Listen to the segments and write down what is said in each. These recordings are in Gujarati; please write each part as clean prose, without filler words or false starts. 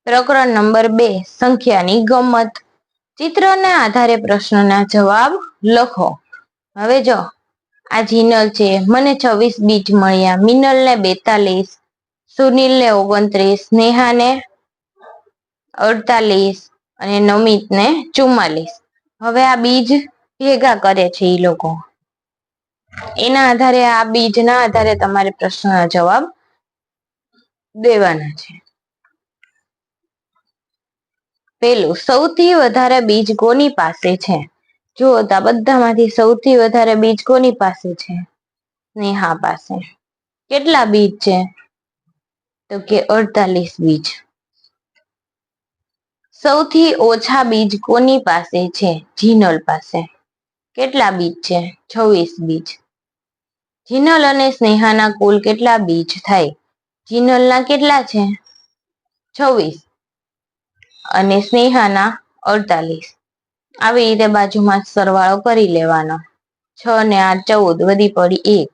પ્રકરણ નંબર 2 સંખ્યાની ગમત. ચિત્રના આધારે પ્રશ્નના જવાબ લખો. હવે જો આ જીનલ છે, મને 26 બીજ મળ્યા, મિનલને 42, સુનિલને 29, સ્નેહાને 48 અને નમિતને 44. હવે આ બીજ ભેગા કરે છે એ લોકો. એના આધારે આ બીજના આધારે તમારે પ્રશ્નના જવાબ દેવાના છે. પેલું, સૌથી વધારે બીજ કોની પાસે છે? જુઓ તો આ બધામાંથી સૌથી વધારે બીજ કોની પાસે છે? સ્નેહા પાસે. કેટલા બીજ છે? તો કે 48 બીજ. સૌથી ઓછા બીજ કોની પાસે છે? જીનલ પાસે. કેટલા બીજ છે? 26 બીજ. જીનલ અને સ્નેહાના કુલ કેટલા બીજ થાય? જીનલના કેટલા છે? 26 અને સ્નેહાના 48. આવી રીતે બાજુમાં સરવાળો કરી લેવાનો. 6 ને 8 14, વધી પડી 1,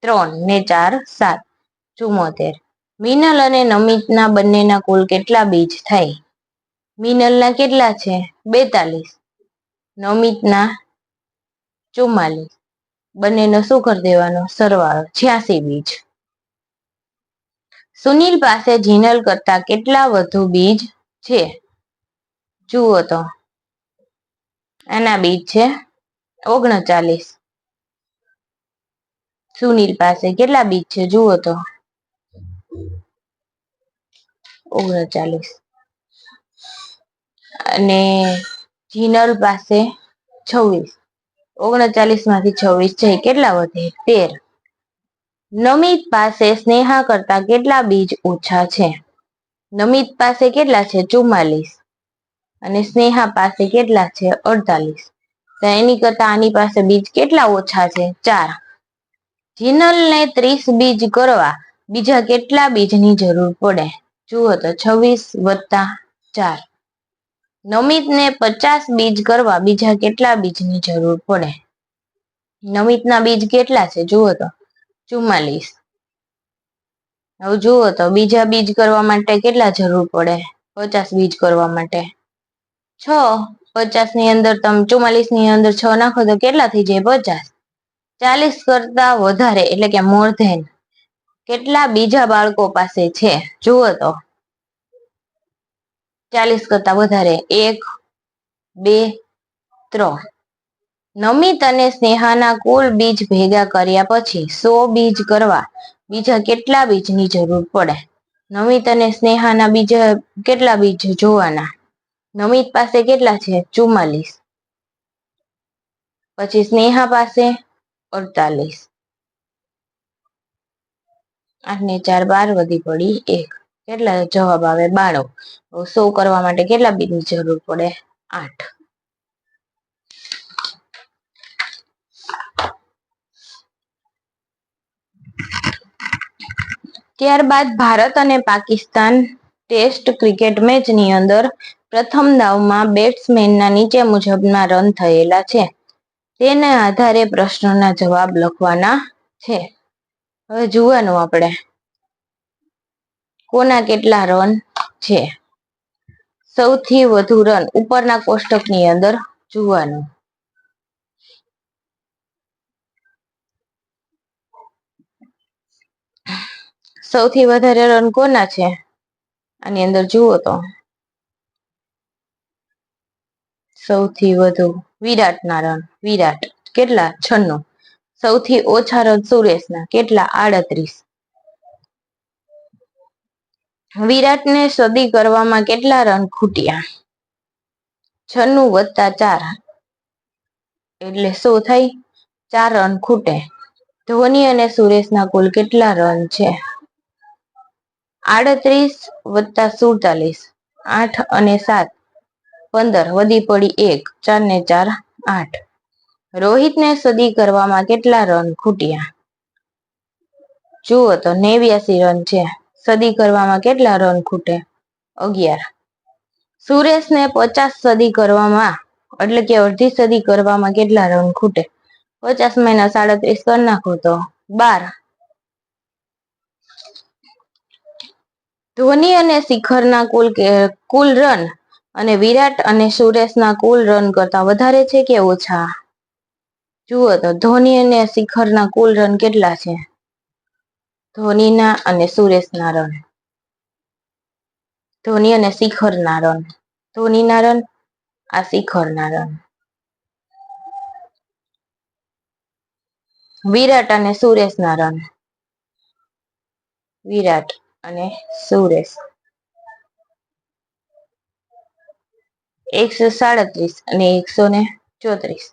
3 ને 4 7, 74. મિનલ અને નમિતના બંનેના કુલ કેટલા બીજ થાય? મિનલના કેટલા છે? 42, નમિતના 44. બંનેનો શું કરી દેવાનો? સરવાળો. 86 બીજ. સુનિલ પાસે જીનલ કરતા કેટલા વધુ બીજ છે? જુઓ તો આના બીજ છે 39. સુનિલ પાસે કેટલા બીજ છે? જુઓ તો 39. અને જીનલ પાસે 26. 39 માંથી 26 છે, કેટલા વધે? 13. નમિત પાસે સ્નેહા કરતા કેટલા બીજ ઓછા છે? નમિત પાસે કેટલા છે? 44. અને સ્નેહા પાસે કેટલા છે? 48. તો એની કરતા આની પાસે બીજ કેટલા ઓછા છે? 4. જીનલને 30 બીજ કરવા બીજા કેટલા બીજની જરૂર પડે? જુઓ તો 26 વત્તા 4. નમિતને 50 બીજ કરવા બીજા કેટલા બીજની જરૂર પડે? નમિતના બીજ કેટલા છે? જુઓ તો 44. હવે જુઓ તો બીજા બીજ કરવા માટે કેટલા જરૂર પડે? 50 બીજ કરવા માટે 6. 50 ની અંદર તમે 44 ની અંદર 6 નાખો તો કેટલા થઈ જાય? 50. 40 કરતા વધારે એટલે કે મોર ધેન કેટલા બીજા બાળકો પાસે છે? જુઓ તો 40 કરતા વધારે 1 2 3. નમિત અને સ્નેહાના કુલ બીજ ભેગા કર્યા પછી 100 બીજ કરવા બીજા કેટલા બીજની જરૂર પડે? નમિત અને સ્નેહાના બીજા કેટલા બીજ જોવાના? નમિત પાસે કેટલા છે? 44. પછી સ્નેહા પાસે 48. 8 ને 4 12, વધી પડી 1. કેટલા જવાબ આવે? 92. 100 કરવા માટે કેટલા બીજની જરૂર પડે? 8. ત્યારબાદ ભારત અને પાકિસ્તાન ટેસ્ટ ક્રિકેટ મેચની અંદર પ્રથમ દાવમાં બેટ્સમેનના નીચે મુજબના રન થયેલા છે. તેના આધારે પ્રશ્નના જવાબ લખવાના છે. હવે જોવાનું આપણે કોના કેટલા રન છે. સૌથી વધુ રન ઉપરના કોષ્ટકની અંદર જોવાનું. સૌથી વધારે રન કોના છે? આની અંદર જુઓ તો સૌથી વધુ વિરાટના રન. વિરાટ કેટલા? 96. સૌથી ઓછા રન સુરેશના કેટલા? 38. વિરાટને સદી કરવામાં કેટલા રન ખૂટ્યા? 96 વત્તા 4 એટલે શું થાય? 4 રન ખૂટે. ધોની અને સુરેશના કુલ કેટલા રન છે? 38 વત્તા 47, 8 અને 7 15, વધી પડી 1, 4 ને 4 8. રોહિતને સદી કરવામાં કેટલા રન ખૂટ્યા? જુઓ તો 89 રન છે. સદી કરવામાં કેટલા રન ખૂટે? 11. સુરેશને 50 સદી કરવામાં એટલે કે અડધી સદી કરવામાં કેટલા રન ખૂટે? 50 - 37 કરી નાખો તો 12. ધોની અને શિખરના કુલ રન અને વિરાટ અને સુરેશના કુલ રન કરતા વધારે છે કે ઓછા? જુઓ તો ધોની અને શિખરના કુલ રન કેટલા છે? ધોનીના અને સુરેશના રન, ધોની અને શિખરના રન, ધોનીના રન, આ શિખરના રન. વિરાટ અને સુરેશના રન, વિરાટ અને સુરેશ 137 અને 134.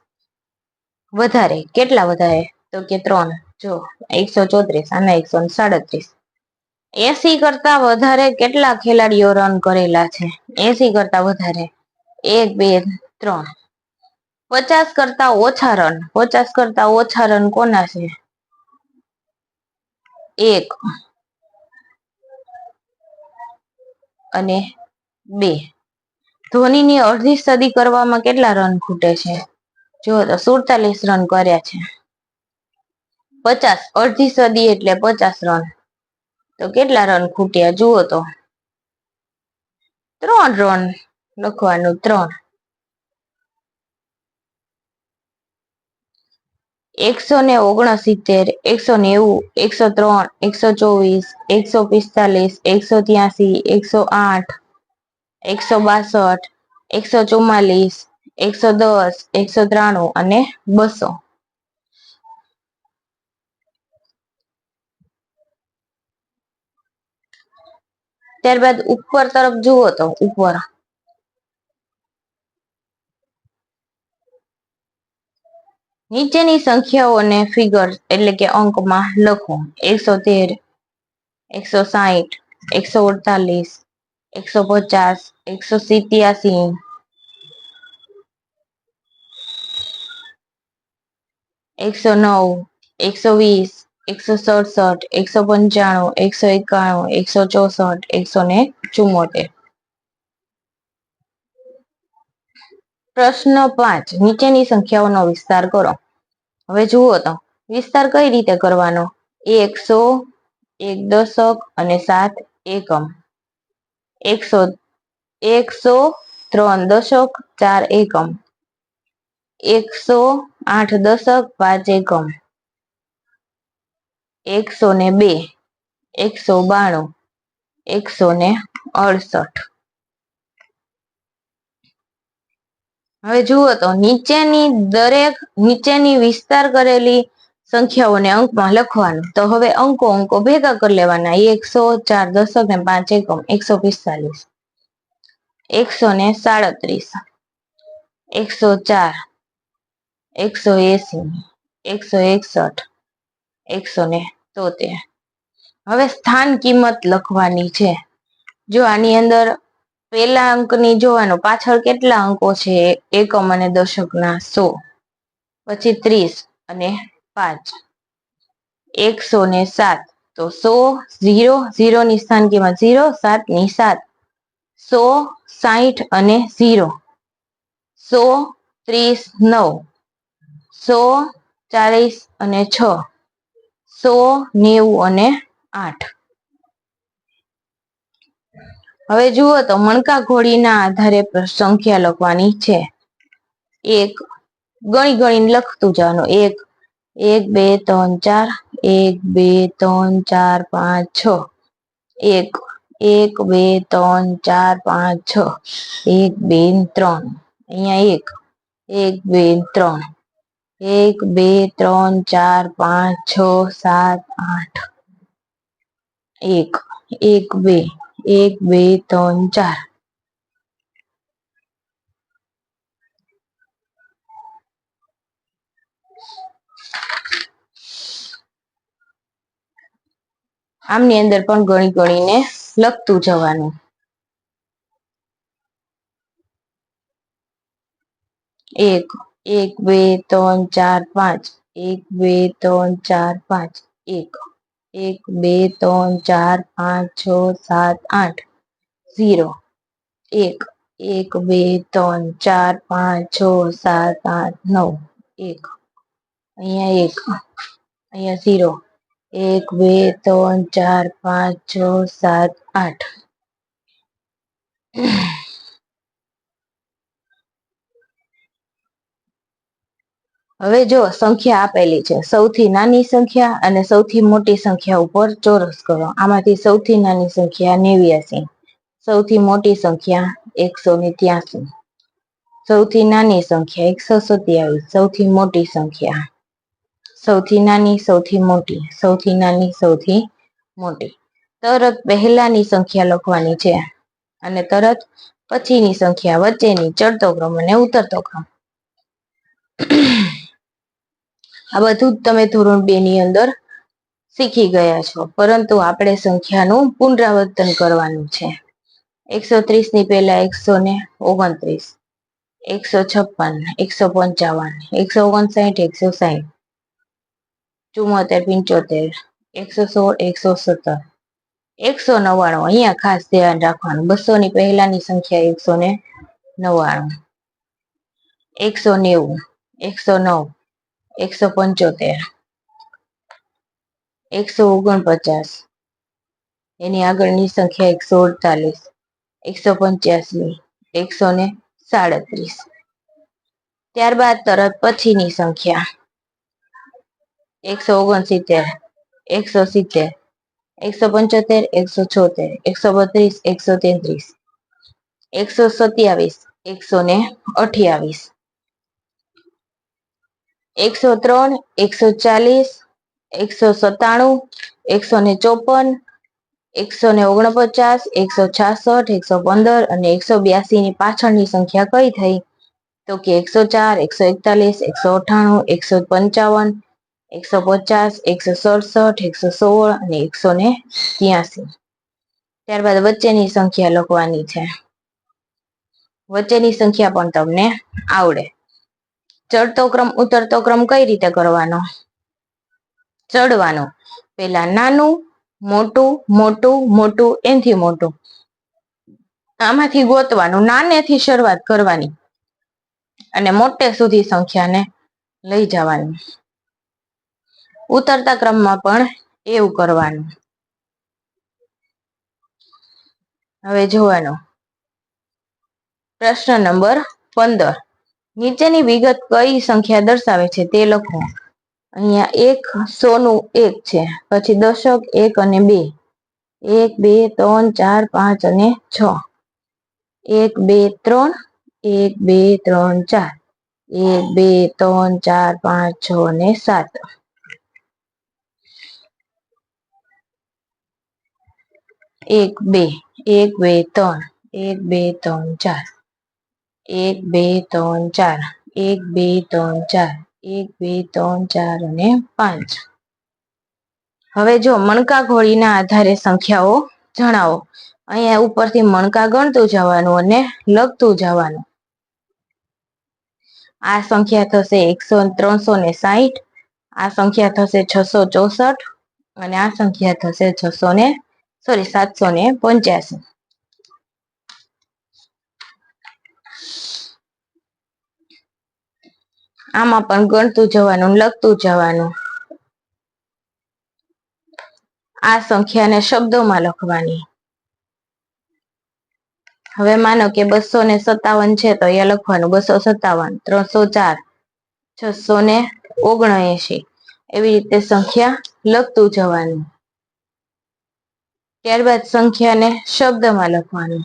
વધારે કેટલા વધારે? તો કે 3. જો 134 અને 137. 80 કરતા વધારે કેટલા ખેલાડીઓ રન કરેલા છે? 80 કરતા વધારે 1, 2, 3. 50 કરતા ઓછા રન, 50 કરતા ઓછા રન કોના છે? 1 અને 2. ધોનીની અડધી સદી કરવામાં કેટલા રન ખૂટે છે? જો તો 47 રન કર્યા છે. 50 અડધી સદી એટલે 50 રન, તો કેટલા રન ખૂટ્યા જુઓ તો 3 રન લખવાનું, 3. 169, 190, 103, 124, 145, 183, 108, 162, 144, 110, 193 અને 200. ત્યારબાદ ઉપર તરફ જુઓ તો ઉપર નીચેની સંખ્યાઓને ફિગર એટલે કે અંકમાં લખો. 113, 160, 148, 150, 187, 109, 120, 167, 195, 191, 164, 174. પ્રશ્ન 5. નીચેની સંખ્યાઓનો વિસ્તાર કરો. હવે જુઓ તો વિસ્તાર કઈ રીતે કરવાનો? 100, 1 દશક અને 7 એકમ. 100, 3 દશક 4 એકમ. 108 દશક 5 એકમ. 102, 192, 168. હવે જુઓ તો નીચેની વિસ્તાર કરેલી સંખ્યાઓને અંકમાં લખવાનું. તો હવે અંકો ભેગા કરી લેવાના. 100, 4 દશક ને 5 એકમ 145, 137, 104, 180, 161, 173. હવે સ્થાન કિંમત લખવાની છે. જો આની અંદર પેલા અંકની જોવાનું, પાછળ કેટલા અંકો છે એકમ અને દશકના? 100, પછી 30 અને 5, 107. તો 100, 0 ની સ્થાન કિંમત 0, 7 ની 7, 100, 60 અને 0, 100, 30, 9, 100, 40 અને 6, 100, 90 અને 8. હવે જુઓ તો મણકા ઘોડીના આધારે સંખ્યા લખવાની છે. એક ગણીને લખતું જવાનું. 1, 1, 2, 3, 4, 1, 2, 3, 4, 5, 6. 1, 1, 2, 3, 4, 5, 6. 1, 2, 3. અહીંયા 1, 1, 2, 3. 1, 2, 3, 4, 5, 6, 7, 8. 1, 1, 2, 1, 2, 3, 4. આમની અંદર પણ ગણીને લખતું જવાનું. 1, 1, 2, 3, 4, 5. 1, 2, 3, 4, 5. 1, 1, 2, 3, 4, 5, 6, 7, 8. 0, 1, 1, 2, 3, 4, 5, 6, 7, 8, 9. 1, અહીંયા 1, અહીંયા 0, 1, 2, 3, 4, 5, 6, 7, 8. હવે જો સંખ્યા આપેલી છે, સૌથી નાની સંખ્યા અને સૌથી મોટી સંખ્યા ઉપર ચોરસ કરો. આમાંથી સૌથી નાની સંખ્યા 89, સૌથી મોટી સંખ્યા 183, સૌથી નાની સંખ્યા 127, સૌથી મોટી સંખ્યા સૌથી નાની સૌથી મોટી સૌથી નાની સૌથી મોટી. તરત પહેલાની સંખ્યા લખવાની છે અને તરત પછીની સંખ્યા, વચ્ચેની, ચડતો ક્રમ અને ઉતરતો ક્રમ. આ બધું જ તમે ધોરણ 2 ની અંદર શીખી ગયા છો, પરંતુ આપણે સંખ્યાનું પુનરાવર્તન કરવાનું છે. 130 ની પહેલા 129, 156, 155, 159, 160, 74, 75, 116, 117, 199. અહીંયા ખાસ ધ્યાન રાખવાનું. 200 ની પહેલાની સંખ્યા 199, 190, 109, 175, 149, એની આગળની સંખ્યા 148, 185, 137. ત્યારબાદ તરત પછીની સંખ્યા 169, 170, 175, 176, 132, 133, 127, 128, 103, 140, 197, 154, 149, 166, 115 અને 182 ની પાછળની સંખ્યા કઈ થઈ? તો કે 104, 141, 198, 155, 150, 167, 116 અને 183. ત્યારબાદ વચ્ચેની સંખ્યા લખવાની છે. વચ્ચેની સંખ્યા પણ તમને આવડે. ચડતો ક્રમ ઉતરતો ક્રમ કઈ રીતે કરવાનો? ચડવાનો પેલા નાનું, મોટું, મોટું, મોટું, એનથી મોટું. આમાંથી ગોતવાનું, નાનેથી શરૂઆત કરવાની અને મોટે સુધી સંખ્યાને લઈ જવાની. ઉતરતા ક્રમમાં પણ એવું કરવાનું. હવે જોવાનો પ્રશ્ન નંબર 15. નીચેની વિગત કઈ સંખ્યા દર્શાવે છે તે લખો. અહીંયા 1, 100 નું 1 છે, પછી દશક 1 અને 2, 1, 2, 3, 4, 5 અને 6, 1, 2, 3, 1, 2, 3, 4, 1, 2, 3, 4, 5, 6 અને 7. 1, 2, 1, 2, 3, 1, 2, 3, 4, 1, 2, 3, 4, 1, 2, 3, 4, 1, 2, 3, 4 અને 5. હવે જો મણકા ઘોડીના આધારે સંખ્યાઓ જણાવો. અહીંયા ઉપરથી મણકા ગણતું જવાનું અને લખતું જવાનું. આ સંખ્યા થશે 360, આ સંખ્યા થશે 664 અને આ સંખ્યા થશે 785. આમાં પણ ગણતું જવાનું, લખતું જવાનું. આ સંખ્યાને શબ્દોમાં લખવાની. હવે માનો કે 257 છે તો અહીંયા લખવાનું 257, 304, 679. એવી રીતે સંખ્યા લખતું જવાનું. ત્યારબાદ સંખ્યાને શબ્દમાં લખવાનું.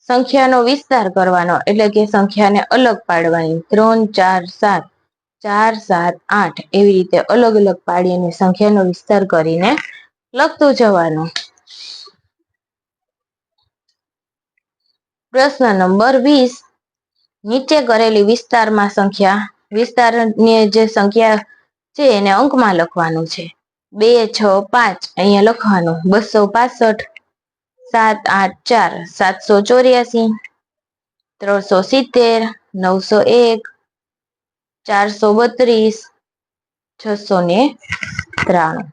સંખ્યાનો વિસ્તાર કરવાનો, એટલે કે સંખ્યાને અલગ પાડવાની. 3, 4, 7, 4, 7, 8 એવી રીતે અલગ અલગ પાડીને સંખ્યાનો વિસ્તાર કરીને લખતું જવાનું. પ્રશ્ન નંબર 20. નીચે કરેલી વિસ્તારની જે સંખ્યા છે એને અંકમાં લખવાનું છે. 2, 6, 5 અહીંયા લખવાનું. 265, 7, 8, 4, 784, 370, 901, 432, 693.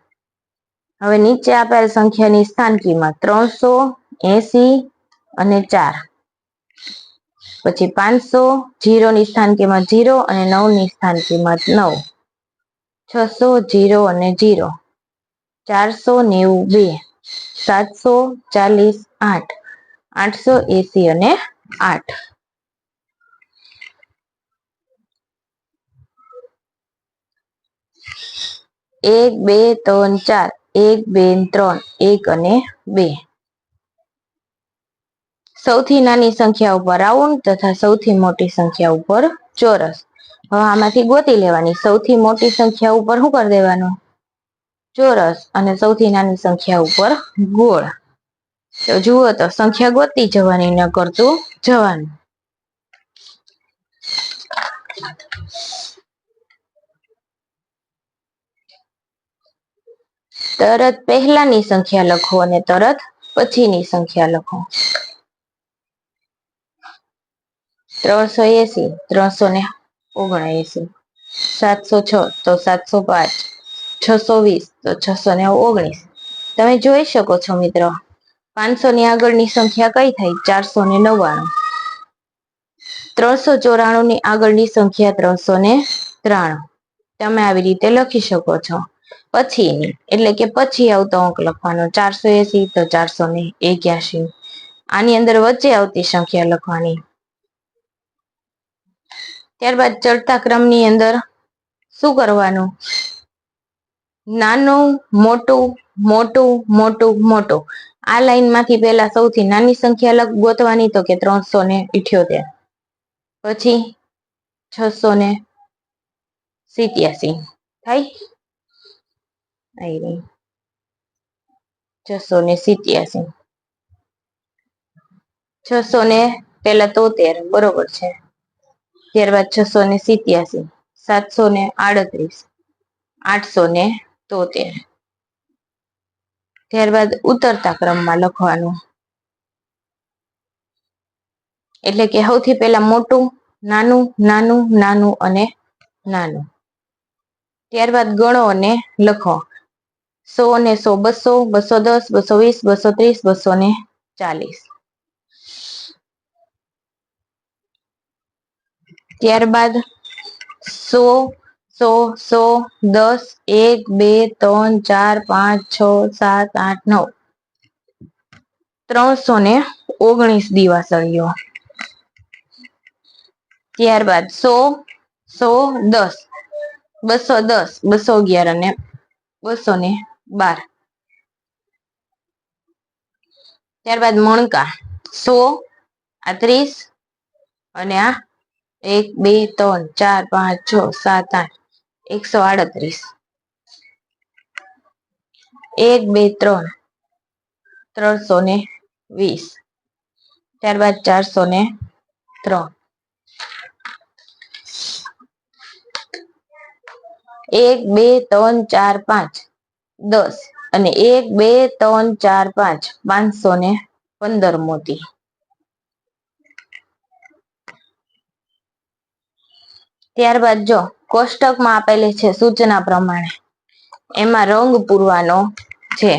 હવે નીચે આપેલ સંખ્યાની સ્થાન કિંમત 380 અને 4, પછી 500, 0 ની સ્થાન કિંમત 0 અને 9 ની સ્થાન કિંમત 9, 600, 0 અને 0, 492, 740, 8 880 અને 8. એક, બે, ત્રણ, ચાર. 1, 2, 3. 1 અને 2. સૌથી નાની સંખ્યા ઉપર રાઉન્ડ તથા સૌથી મોટી સંખ્યા ઉપર ચોરસ. હવે આમાંથી ગોતી લેવાની. સૌથી મોટી સંખ્યા ઉપર શું કરી દેવાનું? ચોરસ. અને સૌથી નાની સંખ્યા ઉપર ગોળ. તો જુઓ તો સંખ્યા ગોતી જવાની, ન કરતું જવાનું. તરત પહેલાની સંખ્યા લખો અને તરત પછીની સંખ્યા લખો. 380, 379. 706 તો 705. 620 તો 619. તમે જોઈ શકો છો મિત્રો, 500 ની આગળની સંખ્યા કઈ થાય? 499. 394 ની આગળની સંખ્યા 393. તમે આવી રીતે લખી શકો છો. પછીની એટલે કે પછી આવતો અંક લખવાનો. 480 તો 481. આની અંદર વચ્ચે આવતી સંખ્યા લખવાની. ત્યારબાદ ચડતા ક્રમની અંદર શું કરવાનું? નાનું, મોટું, મોટું, મોટું, મોટું. આ લાઈન માંથી પેલા સૌથી નાની સંખ્યા ગોતવાની, તો કે 378. પછી 687 થાય. 687. 600 ને પેલા 73 બરોબર છે. ત્યારબાદ 687. 738. 873. ત્યારબાદ ઉતરતા ક્રમમાં લખવાનું. એટલે કે સૌથી પહેલા મોટું, નાનું, નાનું, નાનું અને નાનું. ત્યારબાદ ગણો અને લખો. 100 ને 100, 200, 210, 220, 230, 240. ત્યારબાદ 100, 100, 100, 10, 1, 2, 3, 4, 5, 6, 7, 8, 9. 319 દિવાસળીઓ. ત્યારબાદ 100, 100, 10, 210, 211 અને 212. ત્યારબાદ મણકા 100, આ 30 અને આ 1, 2, 3, 4, 5, 6, 7, 8, 138. 1, 2, 3, 320. ત્યારબાદ 403. 1, 2, 3, 4, 5, 10 અને 1, 2, 3, 4, 5, 515 મોતી. ત્યારબાદ જો કોષ્ટકમાં આપેલી છે સૂચના પ્રમાણે, એમાં રંગ પૂરવાનો છે.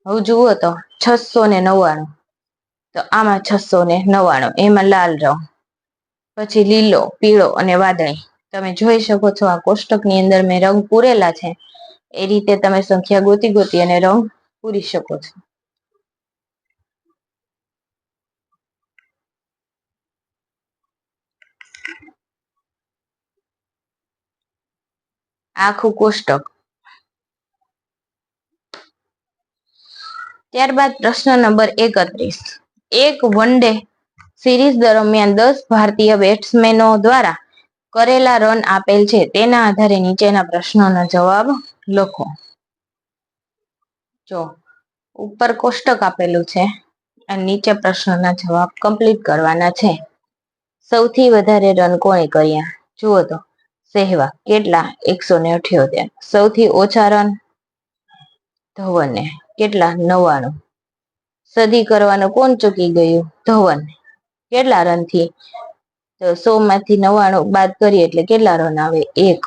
હવે જુઓ તો 699. તો આમાં 699 એમાં લાલ રંગ, પછી લીલો, પીળો અને વાદળી. તમે જોઈ શકો છો આ કોષ્ટકની અંદર મેં રંગ પૂરેલા છે. એ રીતે તમે સંખ્યા ગોતી ગોતી અને રંગ પૂરી શકો છો. આખું કોષ્ટક. ત્યારબાદ પ્રશ્ન નંબર 31. એક વન ડે સિરીઝ દરમિયાન 10 ભારતીય બેટ્સમેનો દ્વારા કરેલા રન આપેલ છે. તેના આધારે નીચેના પ્રશ્નોના જવાબ લખો. જો ઉપર કોષ્ટક આપેલું છે અને નીચે પ્રશ્નોના જવાબ કમ્પ્લીટ કરવાના છે. સૌથી વધારે રન કોણે કર્યા? જુઓ તો સહેવાગ કેટલા? 178. સૌથી ઓછા રન ધવને કેટલા? 99. સદી કરવાનું કોણ ચૂકી ગયું? ધવન. કેટલા રન થી? તો 100 માંથી 99 બાદ કરીએ એટલે કેટલા રન આવે? 1.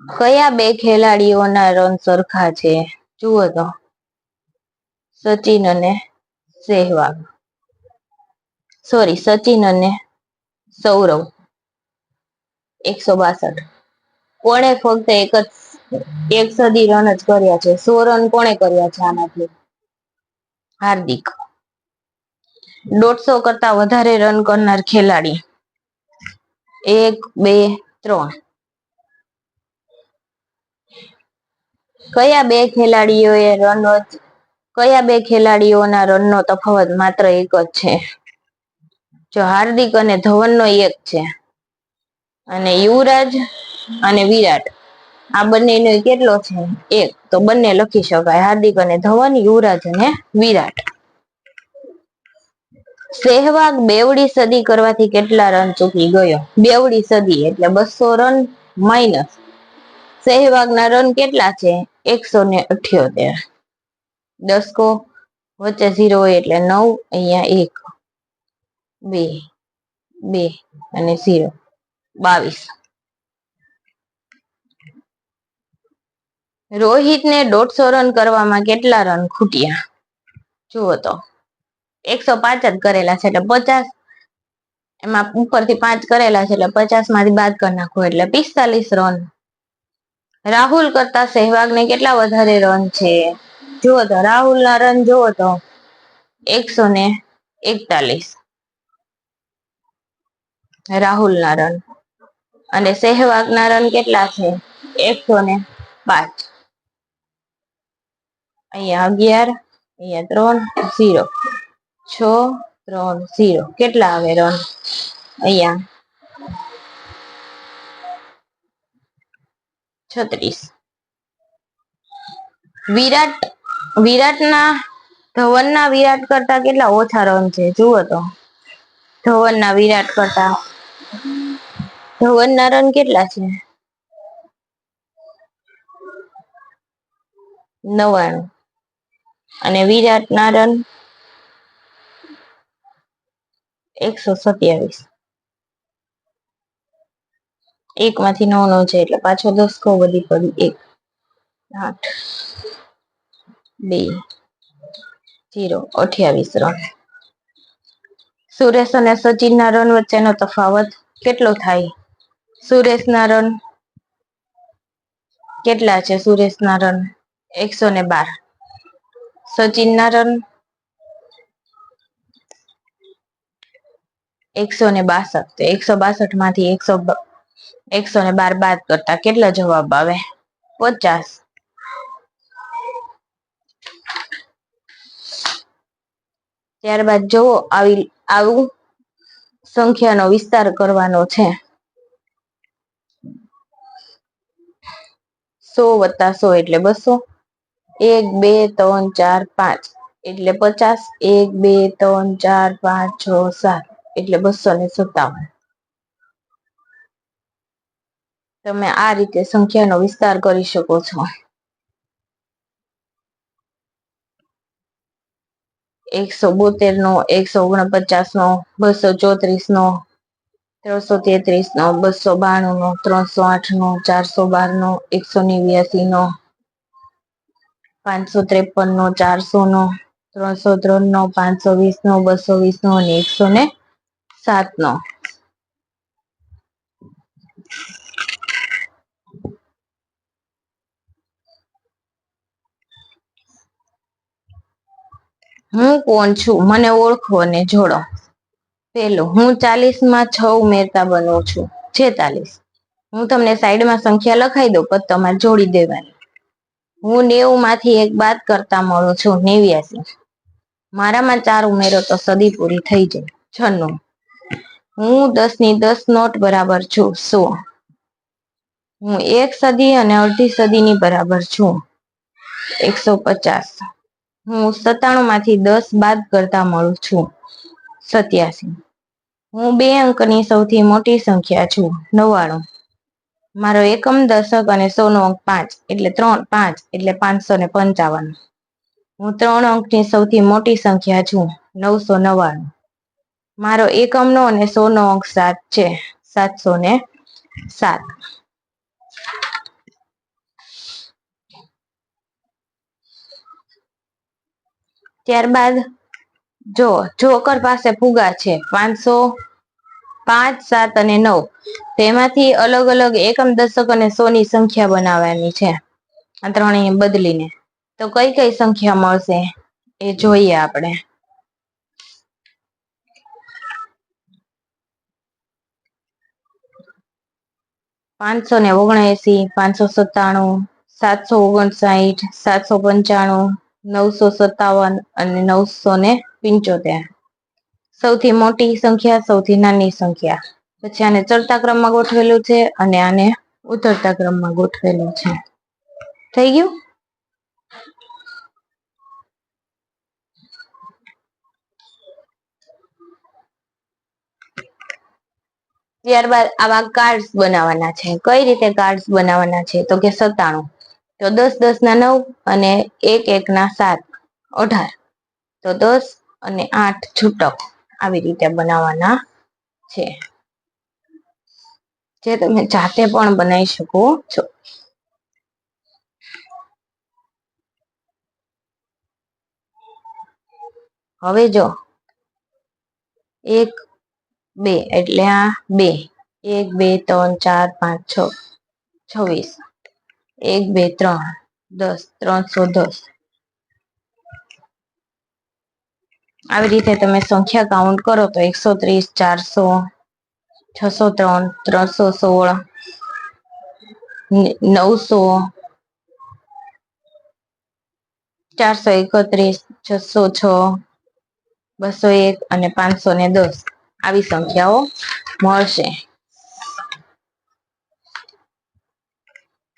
કયા બે ખેલાડીઓના રન સરખા છે? જુઓ તો સચિન અને સહેવાગ. સચિન અને સૌરવ. 162. કોણે ફક્ત એક સદી રન જ કર્યા છે? 100 રન કોણે કર્યા છે આમાંથી? હાર્દિક. 150 કરતા વધારે રન કરનાર ખેલાડી 1 2 3. કયા બે ખેલાડીઓના રનનો તફાવત માત્ર 1 જ છે? જો હાર્દિક અને ધવનનો 1 છે અને યુવરાજ અને વિરાટ આ બંનેનો કેટલો છે? 1. તો બંને લખી શકાય, હાર્દિક અને ધવન, યુવરાજ અને વિરાટ. સહેવાગ બેવડી સદી કરવાથી કેટલા રન ચૂકી ગયો? બેવડી સદી એટલે 200 રન માઇનસ સહેવાગના રન કેટલા છે? 178. દસકો વચ્ચે 0 હોય એટલે 9, અહીંયા 1 2 2 અને 0 22. રોહિતને 150 રન કરવામાં કેટલા રન ખૂટ્યા? જુઓ તો 105 જ કરેલા છે એટલે 50, એમાં ઉપરથી 5 કરેલા છે એટલે 50 માંથી બાદ કરી નાખો એટલે 45 રન. રાહુલ કરતા સહેવાગને કેટલા વધારે રન છે? જુઓ તો રાહુલના રન જુઓ તો 141 રાહુલના રન અને સહેવાગના રન કેટલા છે? 105. અહીંયા 11, અહીંયા 3 0 6 3 0 કેટલા આવે રન? અહીંયા 36. ધવનના વિરાટ કરતા કેટલા ઓછા રન છે? જુઓ તો ધવનના રન કેટલા છે? 99 અને વિરાટના રન 127. 1 માંથી 9 નો છે એટલે પાછો 10 કો વધી પડી 1 8 2 0 28 રન. સુરેશ અને સચિનના રન વચ્ચેનો તફાવત કેટલો થાય? સુરેશના રન કેટલા છે? સુરેશના રન 112. સચિનના રન 162. તો 162 માંથી 112 બાદ કરતા કેટલા જવાબ આવે? 50. ત્યારબાદ જુઓ આવું સંખ્યાનો વિસ્તાર કરવાનો છે. 100 + 100 એટલે 200. 1 2 3 4 5 એટલે 50. 1 2 3 4 5 6 7 એટલે 257. તમે આ રીતે સંખ્યાનો વિસ્તાર કરી શકો છો. 172 નો, 149 નો, 234 નો, 333 નો, 292 નો, 308 નો, 412 નો, 189 નો, 553 નો, 400 નો, 303 નો, 520 નો, 220 નો અને 107 નો. હું કોણ છું? મને ઓળખો અને જોડો. પેલું, હું 40 માં 6 ઉમેરતા બનું છું 46. હું તમને સાઈડમાં સંખ્યા લખાઈ દઉં પણ તમારે જોડી દેવાની. હું 90 માંથી 1 બાદ કરતા મળું છું 89. મારામાં 4 ઉમેરો તો સદી પૂરી થઈ જાય 96. હું 10 ની 10 નોટ બરાબર છું 100. હું 1 સદી અને અડધી સદીની બરાબર છું 150. હું 97 માંથી 10 બાદ કરતા મળું છું 87. હું 2 અંકની સૌથી મોટી સંખ્યા છું 99. મારો એકમ, દશક અને 100 નો અંક 5 એટલે 5 એટલે 555. હું 3 અંકની સૌથી મોટી સંખ્યા છું 999. મારો એકમનો અને 100 નો અંક 7 છે 707. ત્યારબાદ જો જોકર પાસે ફુગા છે 500, 5 7 અને 9. તેમાંથી અલગ અલગ એકમ, દશક અને 100 ની સંખ્યા બનાવવાની છે. આ ત્રણેય બદલીને તો કઈ કઈ સંખ્યા મળશે? એ જોઈએ આપણે. 579, 597, 759, 795, 957 અને 975. સૌથી મોટી સંખ્યા, સૌથી નાની સંખ્યા. પછી આને ચડતા ક્રમમાં ગોઠવેલું છે અને આને ઉતરતા ક્રમમાં ગોઠવેલું છે. થઈ ગયું. ત્યારબાદ આવા કાર્ડ્સ બનાવવાના છે. કઈ રીતે કાર્ડ્સ બનાવવાના છે? તો કે 97. તો 10 10 ના 9 અને 1 1 ના 7, 18. તો 10 અને 8 છૂટક આવી રીતે બનાવવાના છે, જે તમે જાતે પણ બનાવી શકો છો. હવે જો 1 2 એટલે આ 2, 1 2 3 4 5 6 26, 1 2 3 10, 310. આવી રીતે તમે સંખ્યા કાઉન્ટ કરો તો 130, 400, 603, 316, 900, 431, 606, 201 અને 510 આવી સંખ્યાઓ મળશે.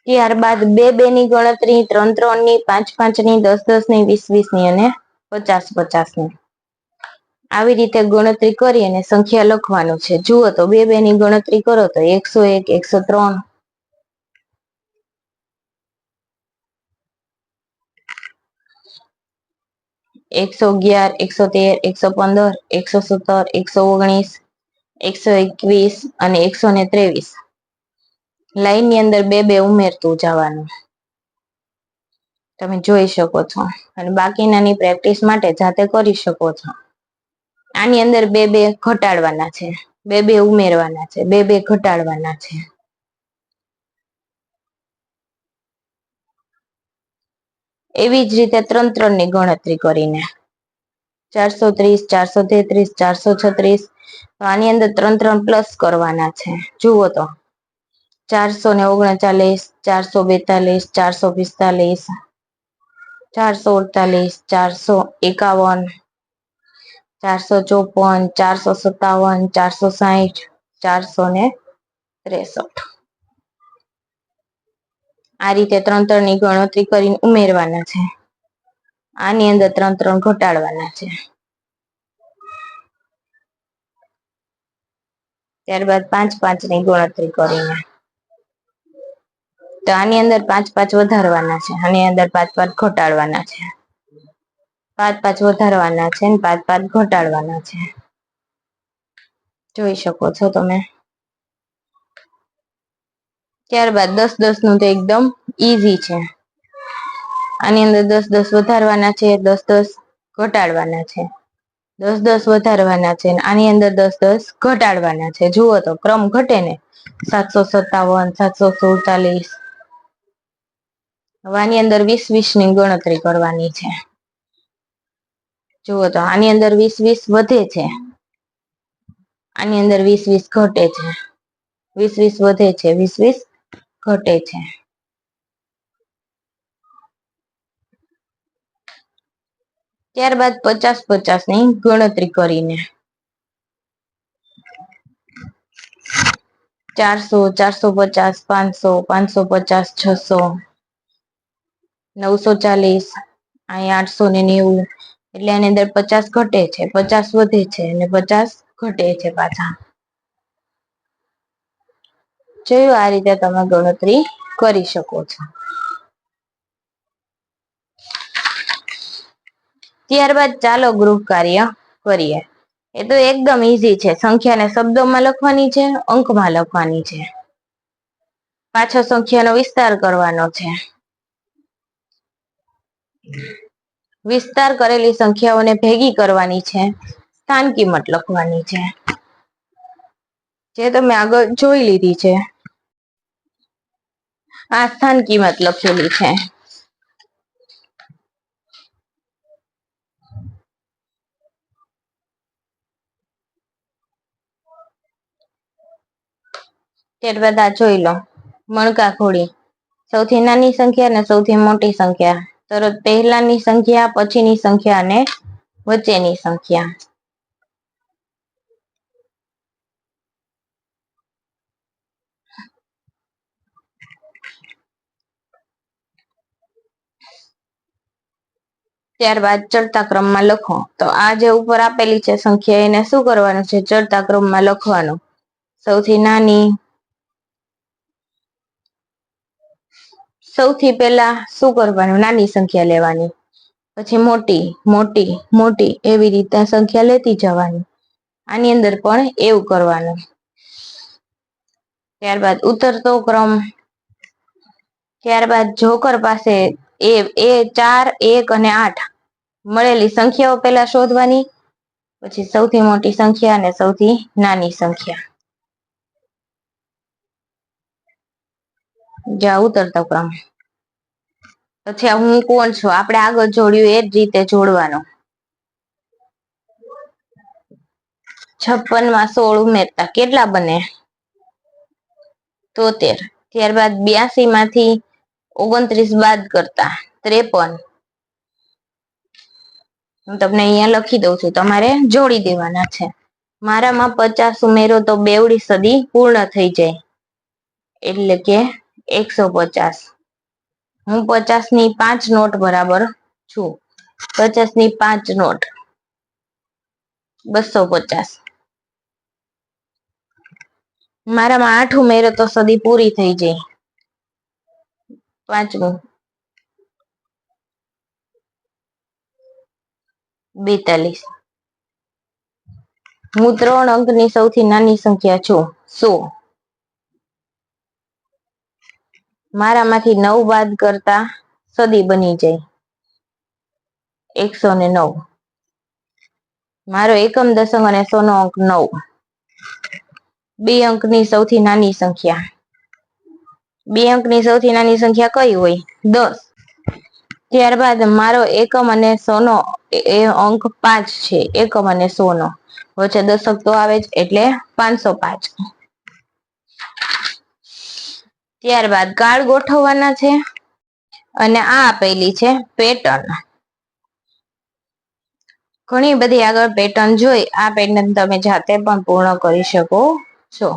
ત્યારબાદ 2 2 ની ગણતરી, 3 3 ની, 5 5 ની, 10 10 ની, 20 20 ની અને 50 50 ની આવી રીતે ગણતરી કરી અને સંખ્યા લખવાનું છે. જુઓ તો 2 2 ની ગણતરી કરો તો 101, 103, 111, 113, 115, 117, 119, 121 અને 123. લાઈન ની અંદર 2 2 ઉમેરતું જવાનું, તમે જોઈ શકો છો. અને બાકીનાની પ્રેક્ટિસ માટે જાતે કરી શકો છો. આની અંદર 2 2 ઘટાડવાના છે, 2 2 ઉમેરવાના છે, 2 2 ઘટાડવાના છે. એવી જ રીતે 3 3 ની ગણતરી કરીને 430, 433, 436. તો આની અંદર 3 3 પ્લસ કરવાના છે. જુઓ તો 439, 442, 445, 448, 451, 454, 457, 460, 463. આ રીતે 3 3 ની ગણતરી કરીને ઉમેરવાના છે. આની અંદર 3 3 ઘટાડવાના છે. ત્યારબાદ 5 5 ની ગણતરી કરીને, તો આની અંદર 5 5 વધારવાના છે, આની અંદર 5 5 ઘટાડવાના છે. 5 5 વધારવાના છે ને 5 5 ઘટાડવાના છે. જોઈ શકો છો તમે. ત્યારબાદ 10 10 નું તો એકદમ ઈઝી છે. આની અંદર 10 10 વધારવાના છે, 10 10 ઘટાડવાના છે, 10 10 વધારવાના છે. આની અંદર 10 10 ઘટાડવાના છે. જુઓ તો ક્રમ ઘટે ને. 757, 747. હવે આની અંદર 20 20 ની ગણતરી કરવાની છે. જુઓ તો આની અંદર 20 20 વધે છે, આની અંદર 20 20 ઘટે છે, 20 20 વધે છે, 20 20 ઘટે છે. ત્યારબાદ 50 50 ની ગણતરી કરીને 400, 450, 500, 550, 600, 940, અહીં 890. એટલે આની અંદર 50 ઘટે છે, 50 વધે છે અને 50 ઘટે છે પાછા. જોયું, આ રીતે તમે ગણતરી કરી શકો છો. ત્યારબાદ ચાલો ગૃહ કાર્ય કરીએ. એ તો એકદમ ઈઝી છે. સંખ્યાને શબ્દોમાં લખવાની છે, અંકમાં લખવાની છે. પાછો સંખ્યાનો વિસ્તાર કરવાનો છે. વિસ્તાર કરેલી સંખ્યાઓને ભેગી કરવાની છે. સ્થાન કિંમત લખવાની છે, જે તમે આગળ જોઈ લીધી છે. આ સ્થાન કિંમત લખેલી છે. ત્યારબાદ આ જોઈ લો, મણકા ઘોડી, સૌથી નાની સંખ્યા અને સૌથી મોટી સંખ્યા, તરત પહેલાની સંખ્યા, પછીની સંખ્યા અને વચ્ચેની સંખ્યા. ત્યારબાદ ચડતા ક્રમમાં લખો. તો આ જે ઉપર આપેલી છે સંખ્યા, એને શું કરવાનું છે? ચડતા ક્રમમાં લખવાનું. સૌથી નાની, સૌથી પહેલા શું કરવાનું? નાની સંખ્યા લેવાની, પછી મોટી, મોટી, મોટી, એવી રીતે સંખ્યા લેતી જવાની. આની અંદર પણ એવું કરવાનું. ત્યારબાદ ઉતરતો ક્રમ. ત્યારબાદ જોકર પાસે એ 4, 1 અને 8 મળેલી સંખ્યાઓ પહેલા શોધવાની, પછી સૌથી મોટી સંખ્યા અને સૌથી નાની સંખ્યા. જા ઉતરતો ક્રમ. પછી હું કોણ છું, આપણે આગળ જોડ્યું એ જ રીતે જોડવાનું. 56 માં 16 ઉમેરતા કેટલા બને? 73. ત્યારબાદ 82 માંથી 29 બાદ કરતા 53. હું તમને અહીંયા લખી દઉં છું, તમારે જોડી દેવાના છે. મારામાં 50 ઉમેરો તો બેવડી સદી પૂર્ણ થઈ જાય, એટલે કે 150. હું 50 ની 5 નોટ બરાબર છું. 50 ની 5 નોટ 250. મારામાં 8 ઉમેરો તો સદી પૂરી થઈ જાય. પાંચમું 42. હું 3 અંકની સૌથી નાની સંખ્યા છું. 100. મારામાંથી 9 બાદ કરતા સદી બની જાય. 109. મારો એકમ દશક અને 100 નો અંક 9. 2 અંકની સૌથી નાની સંખ્યા. 2 અંકની સૌથી નાની સંખ્યા કઈ હોય? 10. ત્યારબાદ મારો એકમ અને 100 નો અંક 5 છે. એકમ અને 100 નો વચ્ચે દશક તો આવે જ, એટલે 505. ત્યારબાદ કાર્ડ ગોઠવવાના છે, અને આ આપેલી છે પેટર્ન. ઘણી બધી આગળ પેટર્ન જોઈ, આ પેટર્ન તમે જાતે પણ પૂર્ણ કરી શકો છો.